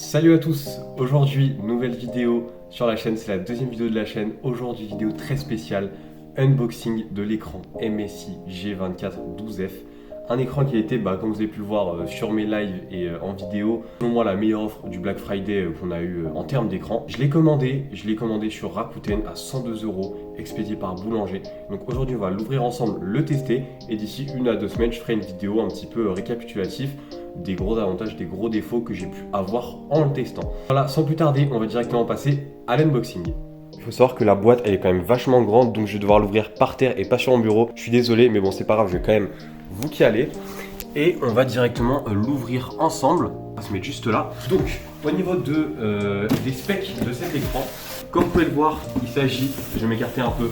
Salut à tous, aujourd'hui nouvelle vidéo sur la chaîne, c'est la deuxième vidéo de la chaîne. Aujourd'hui vidéo très spéciale, unboxing de l'écran MSI G24 12F. Un écran qui a été, comme vous avez pu le voir sur mes lives et en vidéo, pour moi la meilleure offre du Black Friday qu'on a eu en termes d'écran. Je l'ai commandé sur Rakuten à 102 euros, expédié par Boulanger. Donc aujourd'hui on va l'ouvrir ensemble, le tester et d'ici 1 à 2 semaines je ferai une vidéo un petit peu récapitulative des gros avantages, des gros défauts que j'ai pu avoir en le testant. Voilà, sans plus tarder, on va directement passer à l'unboxing. Il faut savoir que la boîte elle est quand même vachement grande, donc je vais devoir l'ouvrir par terre et pas sur mon bureau. Je suis désolé, mais bon c'est pas grave, je vais quand même vous caler. Et on va directement l'ouvrir ensemble. On va se mettre juste là. Donc, au niveau des specs de cet écran, comme vous pouvez le voir, il s'agit, je vais m'écarter un peu,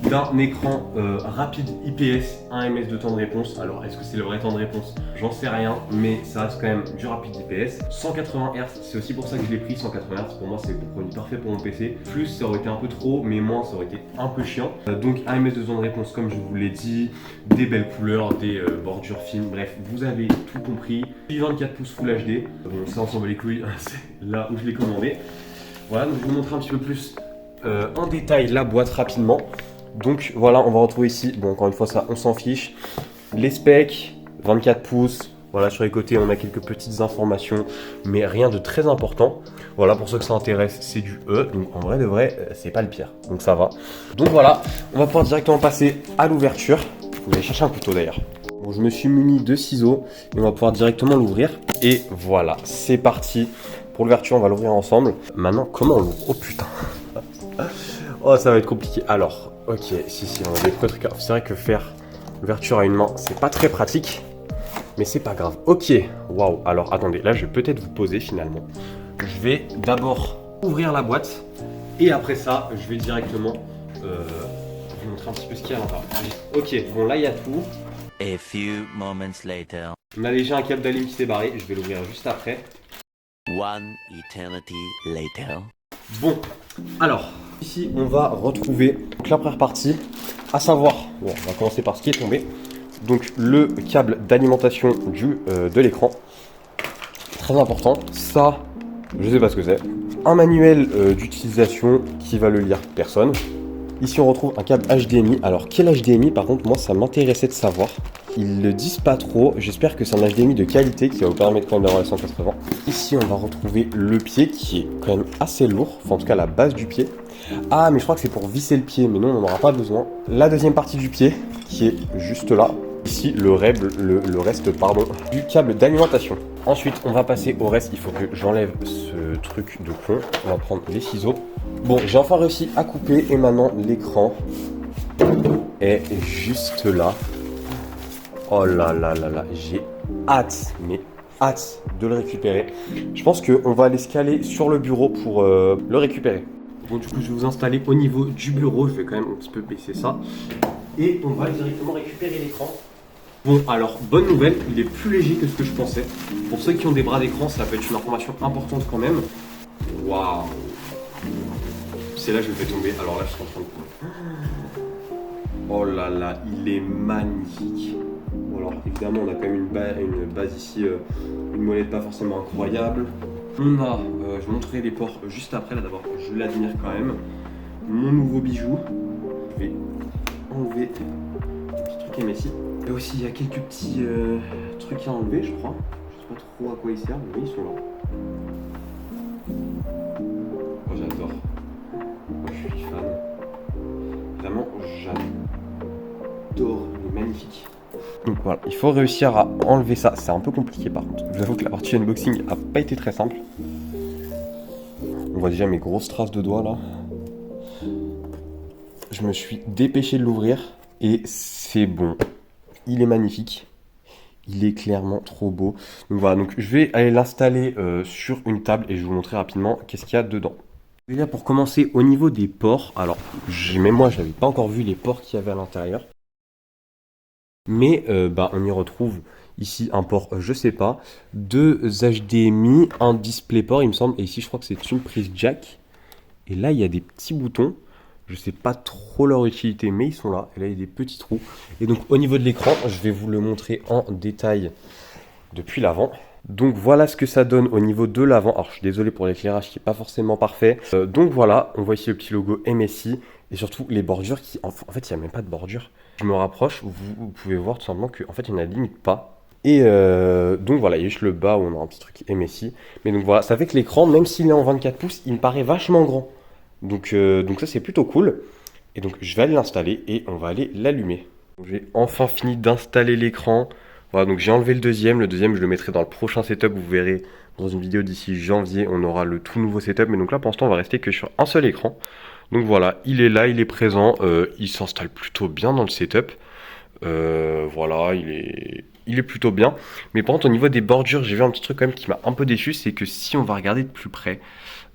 d'un écran rapide IPS, 1 ms de temps de réponse. Alors, est-ce que c'est le vrai temps de réponse? J'en sais rien, mais ça reste quand même du rapide IPS. 180 Hz, c'est aussi pour ça que je l'ai pris. 180 Hz, pour moi, c'est le produit parfait pour mon PC. Plus, ça aurait été un peu trop, mais moins, ça aurait été un peu chiant. Donc, 1 ms de temps de réponse, comme je vous l'ai dit, des belles couleurs, des bordures fines, bref, vous avez tout compris. 24 pouces Full HD. Bon, ça, on s'en bat les couilles, c'est là où je l'ai commandé. Voilà, donc je vais vous montrer un petit peu plus en détail la boîte rapidement. Donc voilà, on va retrouver ici, bon encore une fois ça on s'en fiche, les specs, 24 pouces, voilà sur les côtés on a quelques petites informations, mais rien de très important. Voilà, pour ceux que ça intéresse, c'est du E, donc en vrai de vrai, c'est pas le pire, donc ça va. Donc voilà, on va pouvoir directement passer à l'ouverture. Vous allez chercher un couteau d'ailleurs. Bon, je me suis muni de ciseaux et on va pouvoir directement l'ouvrir. Et voilà, c'est parti. Pour l'ouverture, on va l'ouvrir ensemble. Maintenant, comment on l'ouvre? Oh putain. Oh, ça va être compliqué. Alors, ok, si, on a des trucs. C'est vrai que faire l'ouverture à une main, c'est pas très pratique, mais c'est pas grave. Ok, waouh. Alors, attendez, là, je vais peut-être vous poser finalement. Je vais d'abord ouvrir la boîte et après ça, je vais directement vous montrer un petit peu ce qu'il y a à l'intérieur. Ok, bon, là, il y a tout. A few moments later. On a déjà un câble d'allume qui s'est barré. Je vais l'ouvrir juste après. One eternity later. Bon, alors, ici on va retrouver la première partie, à savoir, bon, on va commencer par ce qui est tombé, donc le câble d'alimentation de l'écran, très important, ça, je sais pas ce que c'est, un manuel d'utilisation qui va le lire personne. Ici on retrouve un câble HDMI, alors quel HDMI par contre moi ça m'intéressait de savoir. Ils le disent pas trop, j'espère que c'est un HDMI de qualité qui va vous permettre quand même d'avoir la 180. Ici on va retrouver le pied qui est quand même assez lourd, enfin en tout cas la base du pied. Ah mais je crois que c'est pour visser le pied, mais non on n'en aura pas besoin. La deuxième partie du pied qui est juste là. Ici le reste du câble d'alimentation. Ensuite on va passer au reste, il faut que j'enlève ce truc de con. On va prendre les ciseaux. Bon j'ai enfin réussi à couper et maintenant l'écran est juste là. Oh là là là là, j'ai hâte, mais hâte de le récupérer. Je pense qu'on va aller se caler sur le bureau pour le récupérer. Bon, du coup, je vais vous installer au niveau du bureau. Je vais quand même un petit peu baisser ça. Et on va directement récupérer l'écran. Bon, alors, bonne nouvelle, il est plus léger que ce que je pensais. Pour ceux qui ont des bras d'écran, ça peut être une information importante quand même. Waouh! C'est là que je le fais tomber. Alors là, je suis en train de... Oh là là, il est magnifique. Bon, alors évidemment, on a quand même une base ici, une molette pas forcément incroyable. On a, je vous montrerai les ports juste après, là d'abord, je l'admire quand même. Mon nouveau bijou. Je vais enlever le petit truc MSI. Et aussi, il y a quelques petits trucs à enlever, je crois. Je sais pas trop à quoi ils servent, mais ils sont là. Oh, j'adore. Moi, je suis fan. Vraiment, j'adore. Il est magnifique. Donc voilà, il faut réussir à enlever ça. C'est un peu compliqué par contre. Je vous avoue que la partie unboxing a pas été très simple. On voit déjà mes grosses traces de doigts là. Je me suis dépêché de l'ouvrir et c'est bon. Il est magnifique. Il est clairement trop beau. Donc voilà, donc je vais aller l'installer sur une table et je vais vous montrer rapidement qu'est-ce qu'il y a dedans. Déjà pour commencer au niveau des ports, alors même moi j'avais pas encore vu les ports qu'il y avait à l'intérieur. Mais on y retrouve ici un port, je sais pas, deux HDMI, un DisplayPort il me semble, et ici je crois que c'est une prise jack. Et là il y a des petits boutons, je sais pas trop leur utilité, mais ils sont là, et là il y a des petits trous. Et donc au niveau de l'écran, je vais vous le montrer en détail depuis l'avant. Donc voilà ce que ça donne au niveau de l'avant. Alors je suis désolé pour l'éclairage qui n'est pas forcément parfait. Donc voilà, on voit ici le petit logo MSI et surtout les bordures qui... En fait, il n'y a même pas de bordure. Je me rapproche, vous pouvez voir tout simplement qu'en fait, il n'y en a limite pas. Et donc voilà, il y a juste le bas où on a un petit truc MSI. Mais donc voilà, ça fait que l'écran, même s'il est en 24 pouces, il me paraît vachement grand. Donc ça c'est plutôt cool. Et donc je vais aller l'installer et on va aller l'allumer. J'ai enfin fini d'installer l'écran. Voilà, donc j'ai enlevé le deuxième je le mettrai dans le prochain setup, vous verrez dans une vidéo d'ici janvier, on aura le tout nouveau setup, mais donc là pour l'instant on va rester que sur un seul écran. Donc voilà, il est là, il est présent, il s'installe plutôt bien dans le setup. Voilà, il est plutôt bien. Mais par contre au niveau des bordures, j'ai vu un petit truc quand même qui m'a un peu déçu, c'est que si on va regarder de plus près,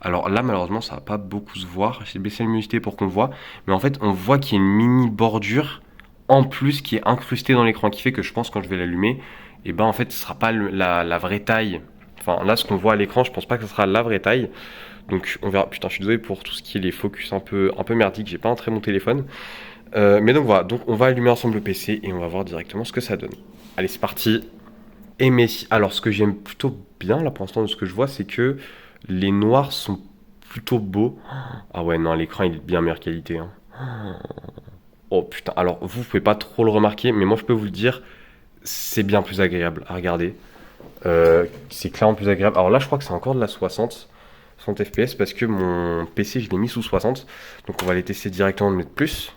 alors là malheureusement ça va pas beaucoup se voir, j'ai baissé la luminosité pour qu'on voit, mais en fait on voit qu'il y a une mini bordure en plus qui est incrusté dans l'écran, qui fait que je pense quand je vais l'allumer, et ben en fait ce sera pas la vraie taille. Enfin là ce qu'on voit à l'écran, je pense pas que ce sera la vraie taille. Donc on verra. Putain, je suis désolé pour tout ce qui est les focus un peu merdiques, j'ai pas un très bon téléphone. Mais donc voilà, donc on va allumer ensemble le PC et on va voir directement ce que ça donne. Allez, c'est parti. Et mais alors ce que j'aime plutôt bien là pour l'instant de ce que je vois, c'est que les noirs sont plutôt beaux. Ah ouais, non, l'écran il est de bien meilleure qualité, hein. Oh putain, alors vous pouvez pas trop le remarquer, mais moi je peux vous le dire, c'est bien plus agréable à regarder. C'est clairement plus agréable. Alors là, je crois que c'est encore de la 60 FPS parce que mon PC je l'ai mis sous 60. Donc on va les tester directement de mettre plus.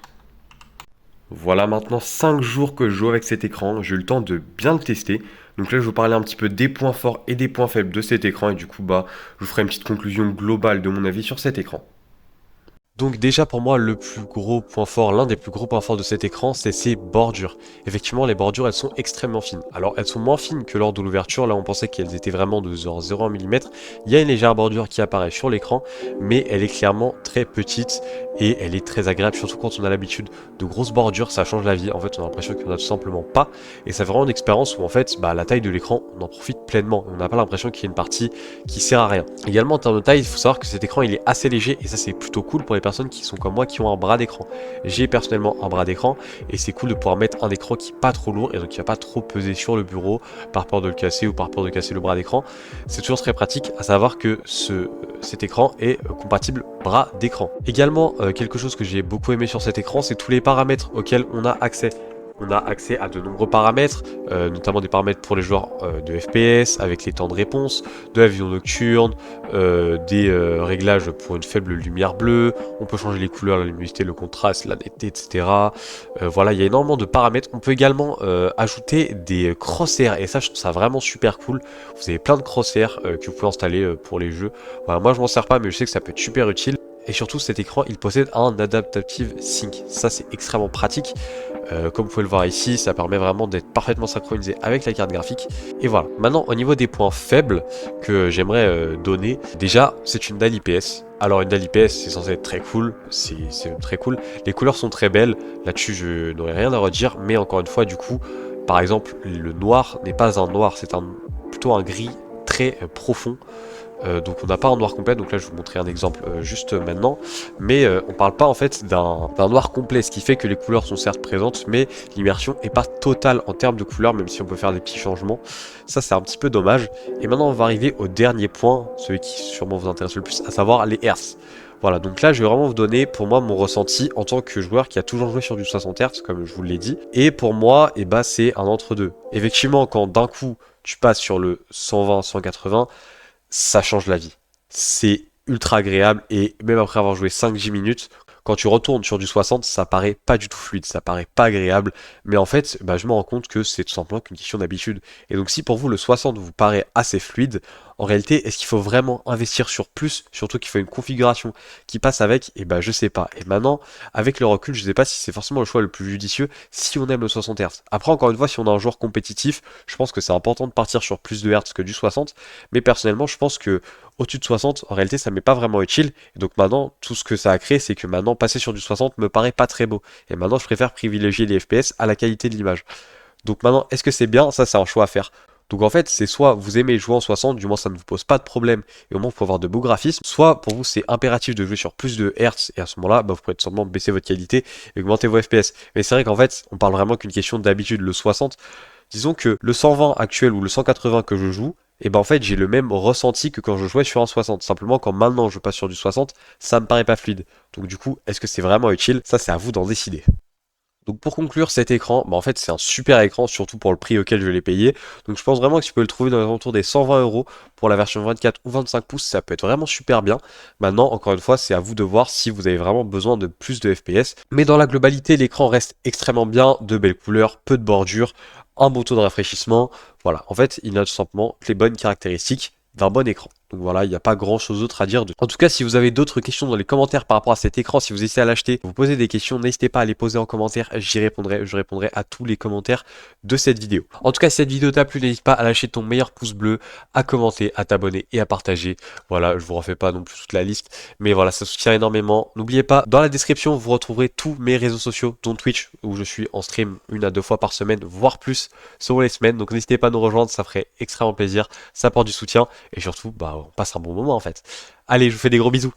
Voilà maintenant 5 jours que je joue avec cet écran, j'ai eu le temps de bien le tester. Donc là je vais vous parler un petit peu des points forts et des points faibles de cet écran et du coup bah je vous ferai une petite conclusion globale de mon avis sur cet écran. Donc déjà pour moi le plus gros point fort, l'un des plus gros points forts de cet écran, c'est ses bordures. Effectivement les bordures elles sont extrêmement fines. Alors elles sont moins fines que lors de l'ouverture, là on pensait qu'elles étaient vraiment de 0,1 mm. Il y a une légère bordure qui apparaît sur l'écran, mais elle est clairement très petite et elle est très agréable, surtout quand on a l'habitude de grosses bordures, ça change la vie. En fait on a l'impression qu'il n'y en a tout simplement pas et c'est vraiment une expérience où en fait bah, la taille de l'écran on en profite pleinement. On n'a pas l'impression qu'il y a une partie qui sert à rien. Également en termes de taille, il faut savoir que cet écran il est assez léger et ça c'est plutôt cool pour les personnes qui sont comme moi qui ont un bras d'écran. J'ai personnellement un bras d'écran et c'est cool de pouvoir mettre un écran qui n'est pas trop lourd et donc qui va pas trop peser sur le bureau par peur de le casser ou par peur de casser le bras d'écran. C'est toujours très pratique à savoir que cet écran est compatible bras d'écran. Également quelque chose que j'ai beaucoup aimé sur cet écran, c'est tous les paramètres auxquels on a accès. On a accès à de nombreux paramètres, notamment des paramètres pour les joueurs de FPS, avec les temps de réponse, de la vision nocturne, des réglages pour une faible lumière bleue, on peut changer les couleurs, la luminosité, le contraste, la netteté, etc. Voilà, il y a énormément de paramètres. On peut également ajouter des crosshairs, et ça je trouve ça vraiment super cool. Vous avez plein de crosshairs que vous pouvez installer pour les jeux. Voilà, moi je m'en sers pas, mais je sais que ça peut être super utile. Et surtout cet écran il possède un Adaptive Sync, ça c'est extrêmement pratique. Comme vous pouvez le voir ici, ça permet vraiment d'être parfaitement synchronisé avec la carte graphique. Et voilà, maintenant au niveau des points faibles que j'aimerais donner, déjà c'est une dalle IPS. Alors une dalle IPS c'est censé être très cool, c'est très cool. Les couleurs sont très belles, là-dessus je n'aurais rien à redire, mais encore une fois du coup, par exemple le noir n'est pas un noir, c'est plutôt un gris très profond. Donc on n'a pas un noir complet, donc là je vais vous montrer un exemple juste maintenant, mais on parle pas en fait d'un noir complet, ce qui fait que les couleurs sont certes présentes, mais l'immersion est pas totale en termes de couleurs, même si on peut faire des petits changements. Ça c'est un petit peu dommage. Et maintenant on va arriver au dernier point, celui qui sûrement vous intéresse le plus, à savoir les hertz. Voilà, donc là je vais vraiment vous donner pour moi mon ressenti en tant que joueur qui a toujours joué sur du 60 Hz, comme je vous l'ai dit. Et pour moi, et bah, c'est un entre-deux. Effectivement, quand d'un coup tu passes sur le 120, 180, ça change la vie. C'est ultra agréable et même après avoir joué 5-10 minutes, quand tu retournes sur du 60, ça paraît pas du tout fluide, ça paraît pas agréable, mais en fait, bah, je me rends compte que c'est tout simplement qu'une question d'habitude. Et donc si pour vous le 60 vous paraît assez fluide, en réalité, est-ce qu'il faut vraiment investir sur plus, surtout qu'il faut une configuration qui passe avec? Et bah je sais pas. Et maintenant, avec le recul, je sais pas si c'est forcément le choix le plus judicieux si on aime le 60 Hz. Après, encore une fois, si on a un joueur compétitif, je pense que c'est important de partir sur plus de Hz que du 60, mais personnellement, je pense que au-dessus de 60, en réalité, ça m'est pas vraiment utile. Et donc maintenant, tout ce que ça a créé, c'est que maintenant, passer sur du 60 me paraît pas très beau. Et maintenant, je préfère privilégier les FPS à la qualité de l'image. Donc maintenant, est-ce que c'est bien? Ça, c'est un choix à faire. Donc en fait, c'est soit vous aimez jouer en 60, du moins ça ne vous pose pas de problème, et au moins vous pouvez avoir de beaux graphismes, soit pour vous c'est impératif de jouer sur plus de Hertz, et à ce moment-là, bah, vous pourrez tout simplement baisser votre qualité et augmenter vos FPS. Mais c'est vrai qu'en fait, on parle vraiment qu'une question d'habitude. Le 60, Disons que le 120 actuel ou le 180 que je joue, et ben en fait j'ai le même ressenti que quand je jouais sur un 60. Simplement quand maintenant je passe sur du 60, ça me paraît pas fluide. Donc du coup, est-ce que c'est vraiment utile? Ça c'est à vous d'en décider. Donc pour conclure cet écran, bah en fait c'est un super écran, surtout pour le prix auquel je l'ai payé. Donc je pense vraiment que tu peux le trouver dans les alentours des 120 euros pour la version 24 ou 25 pouces, ça peut être vraiment super bien. Maintenant, encore une fois, c'est à vous de voir si vous avez vraiment besoin de plus de FPS. Mais dans la globalité, l'écran reste extrêmement bien, de belles couleurs, peu de bordures, un beau taux de rafraîchissement. Voilà, en fait, il a tout simplement les bonnes caractéristiques d'un bon écran. Donc voilà, il n'y a pas grand chose d'autre à dire. En tout cas, si vous avez d'autres questions dans les commentaires par rapport à cet écran, si vous essayez à l'acheter, vous posez des questions, n'hésitez pas à les poser en commentaire, j'y répondrai, je répondrai à tous les commentaires de cette vidéo. En tout cas, si cette vidéo t'a plu, n'hésite pas à lâcher ton meilleur pouce bleu, à commenter, à t'abonner et à partager. Voilà, je vous refais pas non plus toute la liste, mais voilà, ça soutient énormément. N'oubliez pas, dans la description, vous retrouverez tous mes réseaux sociaux, dont Twitch, où je suis en stream 1 à 2 fois par semaine, voire plus, selon les semaines. Donc n'hésitez pas à nous rejoindre, ça ferait extrêmement plaisir, ça apporte du soutien, et surtout, bah, on passe un bon moment en fait. Allez, je vous fais des gros bisous.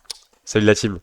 Salut la team.